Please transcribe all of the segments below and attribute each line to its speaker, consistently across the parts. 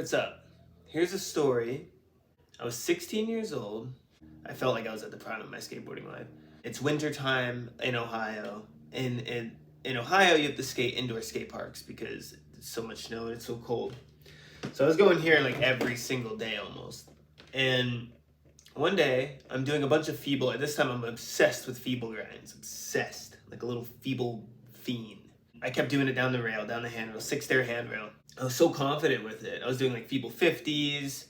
Speaker 1: what's up? Here's a story. I was 16 years old. I felt like I was at the prime of my skateboarding life. It's winter time in Ohio. In Ohio, you have to skate indoor skate parks because there's so much snow and it's so cold. So I was going here like every single day almost. And one day, I'm doing a bunch of feeble. At this time, I'm obsessed with feeble grinds. Obsessed. Like a little feeble fiend. I kept doing it down the rail, down the handrail, 6-stair handrail. I was so confident with it. I was doing like feeble 50s,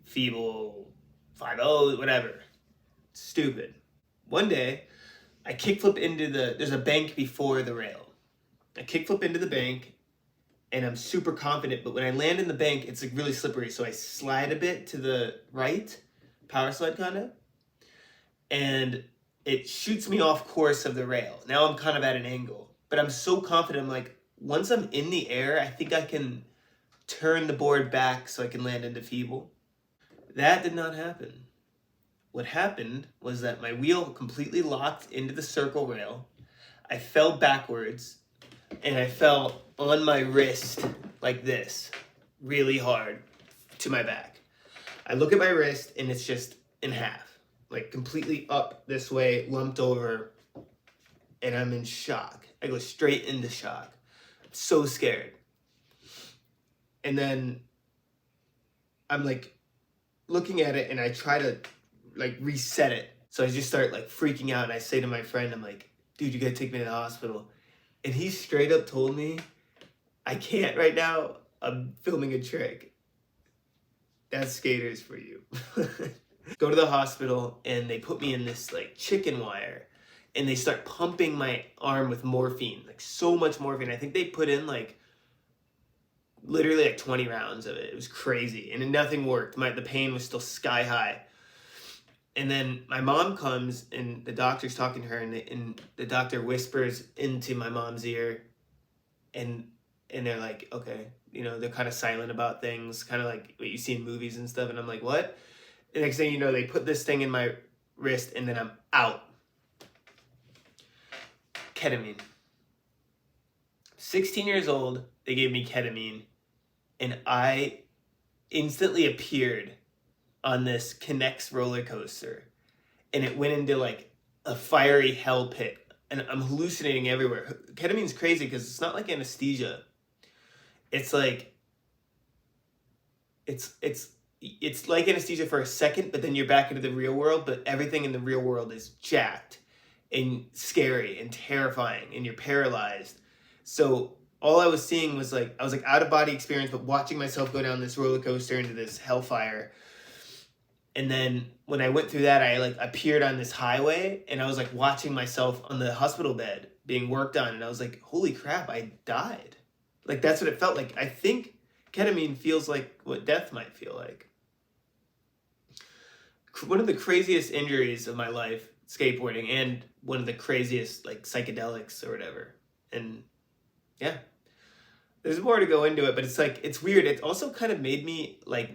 Speaker 1: feeble 5-0, whatever. Stupid. One day, I kickflip into there's a bank before the rail. I kickflip into the bank, and I'm super confident, but when I land in the bank, it's like really slippery, so I slide a bit to the right, power slide kind of, and it shoots me off course of the rail. Now I'm kind of at an angle, but I'm so confident. I'm like, once I'm in the air, I think I can turn the board back so I can land into feeble. That did not happen. What happened was that my wheel completely locked into the circle rail. I fell backwards, and I fell on my wrist like this, really hard, to my back. I look at my wrist, and it's just in half, like completely up this way, lumped over, and I'm in shock. I go straight into shock. I'm so scared. And then I'm like looking at it, and I try to like reset it. So I just start like freaking out, and I say to my friend, I'm like, dude, you gotta take me to the hospital. And he straight up told me, I can't right now, I'm filming a trick. That's skaters for you. Go to the hospital, and they put me in this like chicken wire, and they start pumping my arm with morphine, like so much morphine. I think they put in like literally like 20 rounds of it. It was crazy, and nothing worked. The pain was still sky high. And then my mom comes, and the doctor's talking to her, and the doctor whispers into my mom's ear, and they're like, okay, they're kind of silent about things, kind of like what you see in movies and stuff. And I'm like, what? The next thing you know, they put this thing in my wrist, and then I'm out. Ketamine. 16 years old, they gave me ketamine, and I instantly appeared on this Connects roller coaster, and it went into like a fiery hell pit, and I'm hallucinating everywhere. Ketamine's crazy because it's not like anesthesia. It's like it's like anesthesia for a second, but then you're back into the real world, but everything in the real world is jacked and scary and terrifying, and you're paralyzed. So all I was seeing was like, I was like out of body experience, but watching myself go down this roller coaster into this hellfire. And then when I went through that, I like appeared on this highway, and I was like watching myself on the hospital bed being worked on. And I was like, holy crap, I died. Like, that's what it felt like. I think ketamine feels like what death might feel like. One of the craziest injuries of my life, skateboarding, and one of the craziest like psychedelics or whatever. And yeah. There's more to go into it, but it's like, it's weird. It also kind of made me like,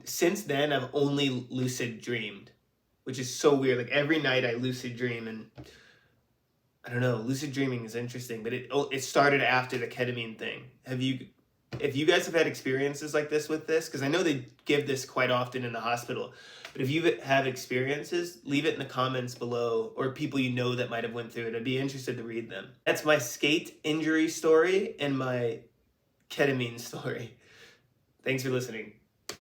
Speaker 1: since then I've only lucid dreamed, which is so weird. Like every night I lucid dream, and I don't know, lucid dreaming is interesting, but it started after the ketamine thing. If you guys have had experiences like this with this, because I know they give this quite often in the hospital, but if you have experiences, leave it in the comments below, or people you know that might have went through it. I'd be interested to read them. That's my skate injury story and my ketamine story. Thanks for listening.